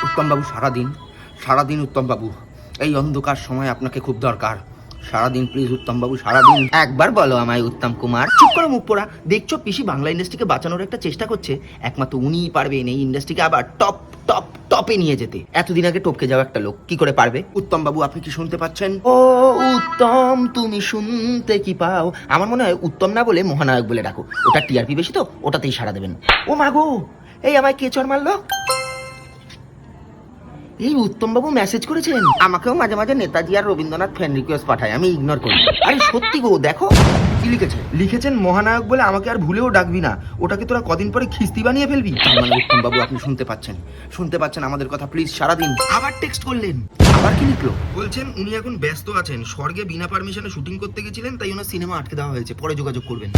উত্তমবাবু সারাদিন সারাদিন উত্তমবাবু, এই অন্ধকার সময় আপনাকে খুব দরকার। সারাদিন প্লিজ উত্তমবাবু, সারাদিন একবার বলো আমায় উত্তম কুমার। চুপ করো মুখ পোড়া। দেখছো পিসি বাংলা ইন্ডাস্ট্রিকে বাঁচানোর একটা চেষ্টা করছে, একমাত্র উনিই পারবেন এই ইন্ডাস্ট্রিকে আবার টপ টপ টপে নিয়ে যেতে। এতদিন আগে টপকে যাওয়া একটা লোক কি করে পারবে? উত্তমবাবু আপনি কি শুনতে পাচ্ছেন? ও উত্তম, তুমি শুনতে কি পাও? আমার মনে হয় উত্তম না বলে মহানায়ক বলে ডাকো, ওটা টিআরপি বেশি তো, ওটাতেই সাড়া দেবেন। ও মাগো, এই আমায় কে চড় মারলো? এই উত্তমবাবু মেসেজ করেছেন। আমাকেও মাঝে মাঝে নেতাজি আর রবীন্দ্রনাথ ফ্রেন্ড রিকোয়েস্ট পাঠায়, আমি ইগনোর করি। আরে সত্যি গো, দেখো কি লিখেছে। লিখেছেন মহানায়ক বলে আমাকে আর ভুলেও ডাকবি না, ওটাকে তোরা কদিন পরে খিস্তি বানিয়ে ফেলবি। তার মানে উত্তমবাবু আপনি শুনতে পাচ্ছেন আমাদের কথা, প্লিজ সারাদিন। আবার টেক্সট করলেন, আবার কি লিখলো? বলছেন উনি এখন ব্যস্ত আছেন, স্বর্গে বিনা পারমিশনে শুটিং করতে গেছিলেন, তাই ওনার সিনেমা আটকে দেওয়া হয়েছে, পরে যোগাযোগ করবেন।